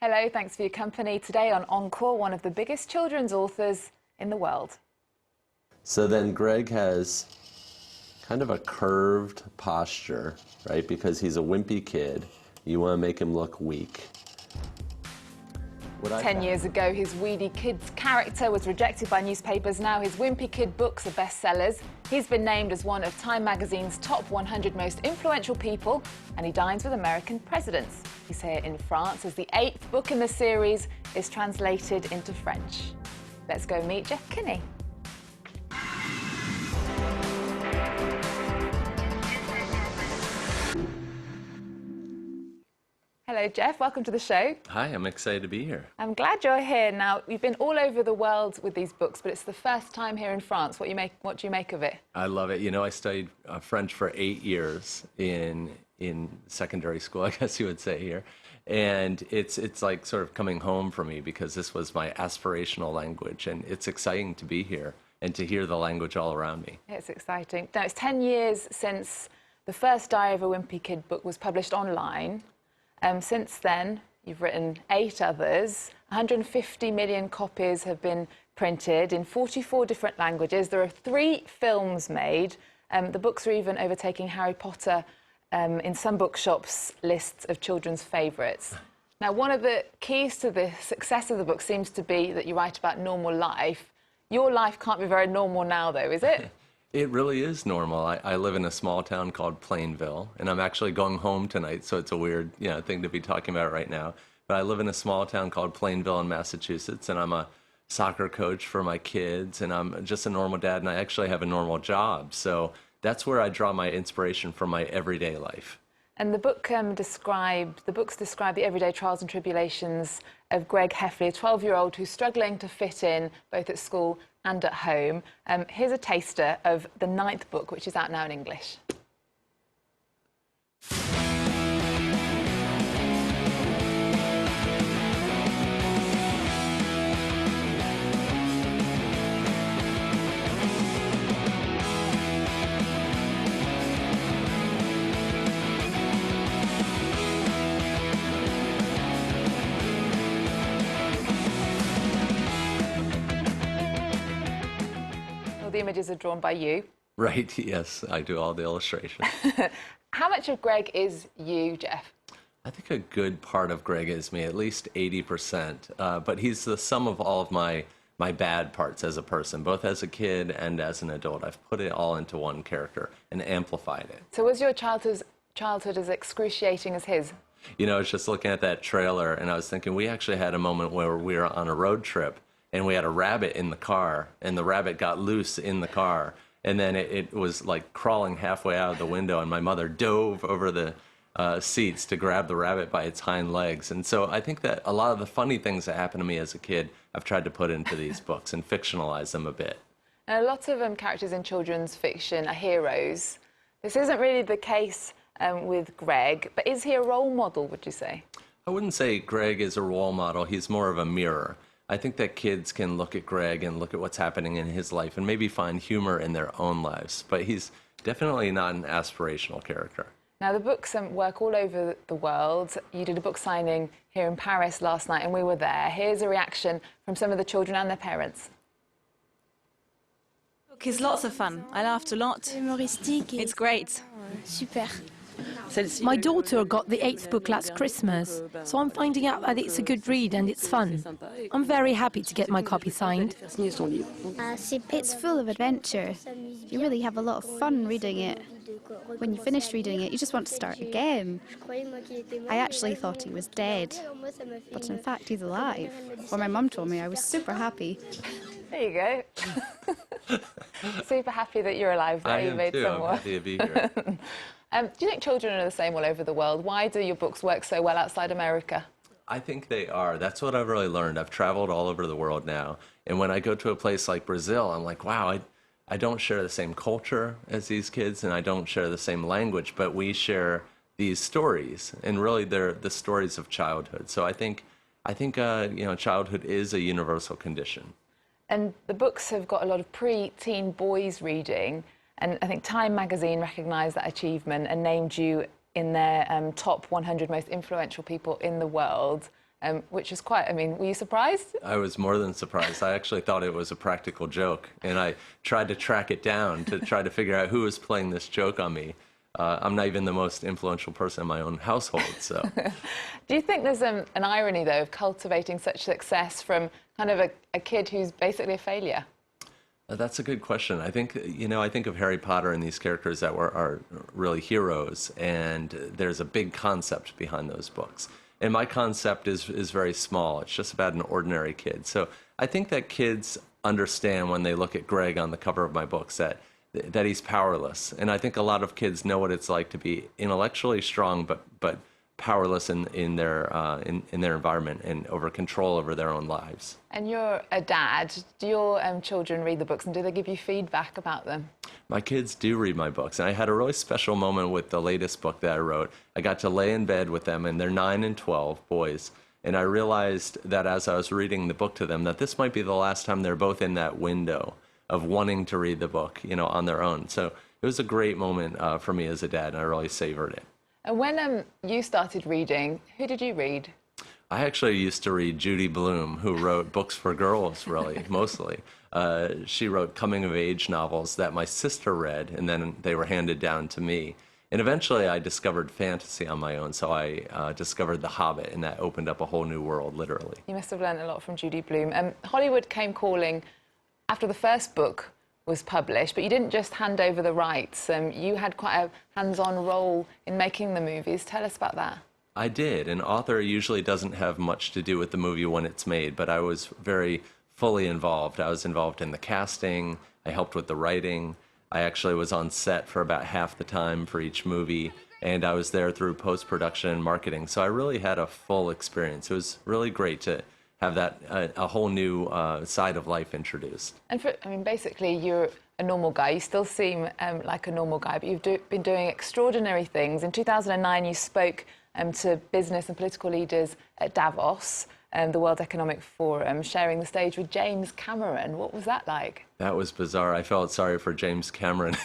Hello, thanks for your company. Today on ENCORE, one of the biggest children's authors in the world. So then Greg has kind of a curved posture, right? Because he's a wimpy kid. You want to make him look weak. 10 years ago, his weedy kid's character was rejected by newspapers. Now his Wimpy Kid books are bestsellers. He's been named as one of Time magazine's top 100 most influential people, and he dines with American presidents. He's here in France as the 8th book in the series is translated into French. Let's go meet Jeff Kinney. Hello, Jeff. Welcome to the show. Hi, I'm excited to be here. I'm glad you're here. Now, you've been all over the world with these books, but it's the first time here in France. What do you make of it? I love it. You know, I studied French for 8 years in secondary school, I guess you would say here. And it's like sort of coming home for me because this was my aspirational language. And it's exciting to be here and to hear the language all around me. It's exciting. Now, it's 10 years since the first Diary of a Wimpy Kid book was published online. Since then, you've written 8 others. 150 million copies have been printed in 44 different languages. There are 3 films made. The books are even overtaking Harry Potter in some bookshops' lists of children's favourites. Now, one of the keys to the success of the book seems to be that you write about normal life. Your life can't be very normal now, though, is it? It really is normal. I live in a small town called Plainville, and I'm actually going home tonight, so it's a weird thing to be talking about right now. But I live in a small town called Plainville in Massachusetts, and I'm a soccer coach for my kids, and I'm just a normal dad, and I actually have a normal job. So that's where I draw my inspiration from my everyday life. And the books describe the everyday trials and tribulations of Greg Heffley, a 12-year-old who's struggling to fit in both at school and at home. Here's a taster of the 9th book, which is out now in English. The images are drawn by you. Right, yes, I do all the illustrations. How much of Greg is you, Jeff? I think a good part of Greg is me, at least 80%. But he's the sum of all of my bad parts as a person, both as a kid and as an adult. I've put it all into one character and amplified it. So was your childhood as excruciating as his? You know, I was just looking at that trailer and I was thinking we actually had a moment where we were on a road trip and we had a rabbit in the car, and the rabbit got loose in the car, and then it was like crawling halfway out of the window, and my mother dove over the seats to grab the rabbit by its hind legs. And so I think that a lot of the funny things that happened to me as a kid, I've tried to put into these books and fictionalize them a bit. And a lot of characters in children's fiction are heroes. This isn't really the case with Greg, but is he a role model, would you say? I wouldn't say Greg is a role model. He's more of a mirror. I think that kids can look at Greg and look at what's happening in his life and maybe find humor in their own lives. But he's definitely not an aspirational character. Now, the books work all over the world. You did a book signing here in Paris last night, and we were there. Here's a reaction from some of the children and their parents. It's lots of fun. I laughed a lot. It's great. Super. My daughter got the 8th book last Christmas, so I'm finding out that it's a good read and it's fun. I'm very happy to get my copy signed. It's full of adventure. You really have a lot of fun reading it. When you finish reading it, you just want to start again. I actually thought he was dead, but in fact he's alive. When my mum told me, I was super happy. There you go. Super happy that you're alive there. I am too. I'm happy to be here. Do you think children are the same all over the world? Why do your books work so well outside America? I think they are. That's what I've really learned. I've traveled all over the world now. And when I go to a place like Brazil, I'm like, wow, I don't share the same culture as these kids, and I don't share the same language, but we share these stories. And really, they're the stories of childhood. So I think childhood is a universal condition. And the books have got a lot of pre-teen boys reading. And I think Time magazine recognised that achievement and named you in their top 100 most influential people in the world. which is quite, I mean, were you surprised? I was more than surprised. I actually thought it was a practical joke, and I tried to track it down to try to figure out who was playing this joke on me. I'm not even the most influential person in my own household, so. Do you think there's an irony, though, of cultivating such success from kind of a kid who's basically a failure? That's a good question. I think, I think of Harry Potter and these characters that are really heroes, and there's a big concept behind those books. And my concept is very small. It's just about an ordinary kid. So I think that kids understand when they look at Greg on the cover of my books that he's powerless. And I think a lot of kids know what it's like to be intellectually strong, but powerless in their environment and over control over their own lives. And you're a dad. Do your children read the books, and do they give you feedback about them? My kids do read my books, and I had a really special moment with the latest book that I wrote. I got to lay in bed with them, and they're 9 and 12 boys, and I realized that as I was reading the book to them that this might be the last time they're both in that window of wanting to read the book, on their own. So it was a great moment for me as a dad, and I really savored it. And when you started reading, who did you read? I actually used to read Judy Blume, who wrote books for girls, really, mostly. She wrote coming-of-age novels that my sister read, and then they were handed down to me. And eventually I discovered fantasy on my own, so I discovered The Hobbit, and that opened up a whole new world, literally. You must have learned a lot from Judy Blume. Hollywood came calling after the first book was published, but you didn't just hand over the rights. You had quite a hands-on role in making the movies. Tell us about that. I did. An author usually doesn't have much to do with the movie when it's made, but I was very fully involved. I was involved in the casting. I helped with the writing. I actually was on set for about half the time for each movie, and I was there through post-production and marketing. So I really had a full experience. It was really great to have that a whole new side of life introduced. And basically, you're a normal guy. You still seem like a normal guy, but you've been doing extraordinary things. In 2009, you spoke to business and political leaders at Davos, the World Economic Forum, sharing the stage with James Cameron. What was that like? That was bizarre. I felt sorry for James Cameron.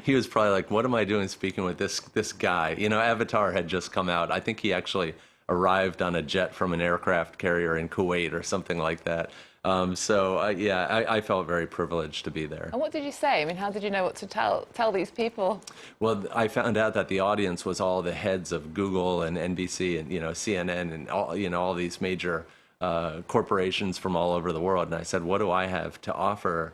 He was probably like, what am I doing speaking with this guy? Avatar had just come out. I think he actually arrived on a jet from an aircraft carrier in Kuwait or something like that. I felt very privileged to be there. And what did you say? How did you know what to tell these people? Well, I found out that the audience was all the heads of Google and NBC and CNN and all these major corporations from all over the world. And I said, what do I have to offer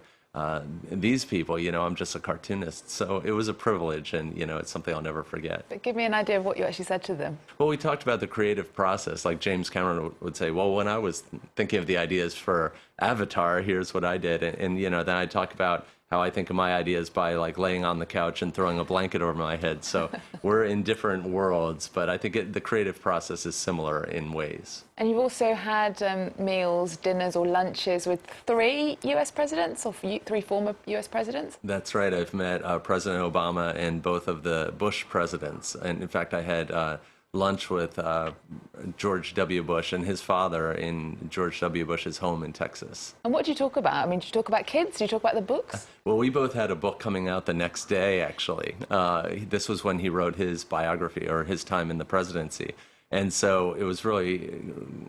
these people? I'm just a cartoonist. So it was a privilege, and it's something I'll never forget. But give me an idea of what you actually said to them. Well, we talked about the creative process. Like James Cameron would say, well, when I was thinking of the ideas for Avatar, here's what I did. And then I talk about how I think of my ideas by laying on the couch and throwing a blanket over my head. So we're in different worlds, but I think the creative process is similar in ways. And you've also had meals, dinners or lunches with 3 US presidents or 3 former US presidents? That's right. I've met President Obama and both of the Bush presidents. And in fact, I had lunch with George W. Bush and his father in George W. Bush's home in Texas. And what did you talk about? Did you talk about kids? Did you talk about the books? Well, we both had a book coming out the next day, actually. This was when he wrote his biography, or his time in the presidency. And so it was really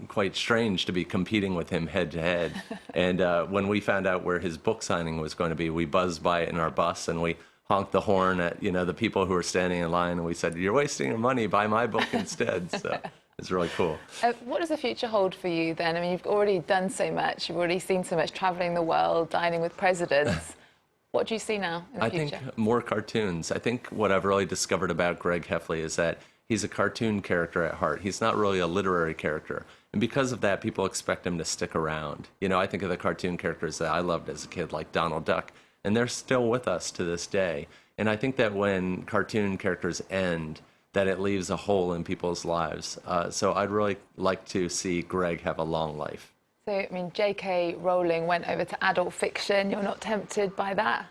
quite strange to be competing with him head to head. And when we found out where his book signing was going to be, we buzzed by it in our bus, and we honked the horn at the people who were standing in line, and we said, "You're wasting your money. Buy my book instead." So it's really cool. What does the future hold for you then? You've already done so much. You've already seen so much, traveling the world, dining with presidents. What do you see now in the future? I think more cartoons. I think what I've really discovered about Greg Heffley is that he's a cartoon character at heart. He's not really a literary character. And because of that, people expect him to stick around. I think of the cartoon characters that I loved as a kid, like Donald Duck. And they're still with us to this day. And I think that when cartoon characters end, that it leaves a hole in people's lives. So I'd really like to see Greg have a long life. So, J.K. Rowling went over to adult fiction. You're not tempted by that?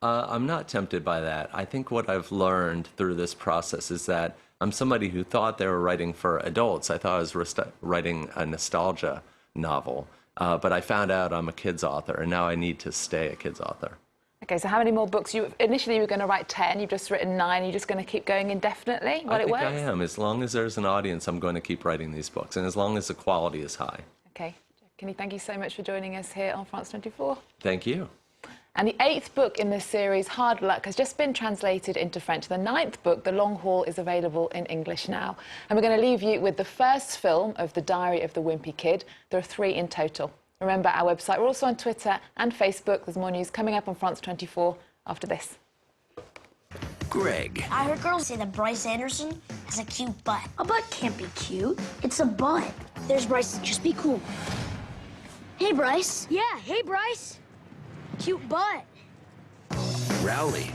I'm not tempted by that. I think what I've learned through this process is that I'm somebody who thought they were writing for adults. I thought I was writing a nostalgia novel. But I found out I'm a kid's author, and now I need to stay a kid's author. Okay, so how many more books? Initially you were going to write 10, you've just written 9, you're just going to keep going indefinitely while it works? I think I am. As long as there's an audience, I'm going to keep writing these books, and as long as the quality is high. Okay. Kinney, thank you so much for joining us here on France 24. Thank you. And the 8th book in this series, Hard Luck, has just been translated into French. The 9th book, The Long Haul, is available in English now. And we're going to leave you with the first film of The Diary of the Wimpy Kid. There are 3 in total. Remember our website. We're also on Twitter and Facebook. There's more news coming up on France 24 after this. Greg. I heard girls say that Bryce Anderson has a cute butt. A butt can't be cute. It's a butt. There's Bryce. Just be cool. Hey, Bryce. Yeah, hey, Bryce. Cute butt. Rowley.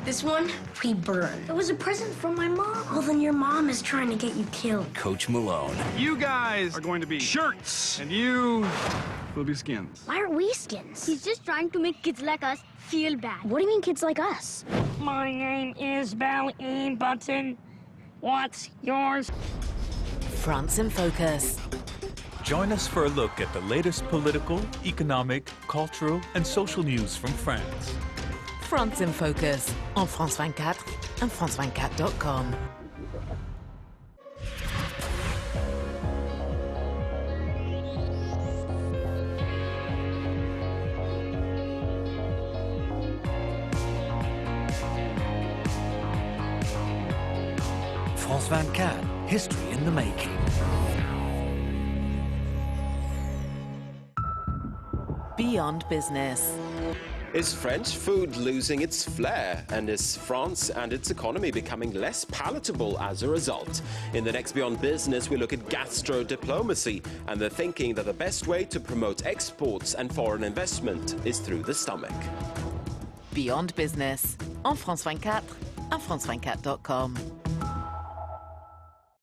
This one, we burned. It was a present from my mom. Well, then your mom is trying to get you killed. Coach Malone. You guys are going to be shirts, and you will be skins. Why are we skins? He's just trying to make kids like us feel bad. What do you mean kids like us? My name is Belly Button. What's yours? France in Focus. Join us for a look at the latest political, economic, cultural, and social news from France. France in Focus on France 24 and France24.com. France 24, history in the making. Beyond Business. Is French food losing its flair? And is France and its economy becoming less palatable as a result? In the next Beyond Business, we look at gastro-diplomacy and the thinking that the best way to promote exports and foreign investment is through the stomach. Beyond Business on France 24 and France24.com.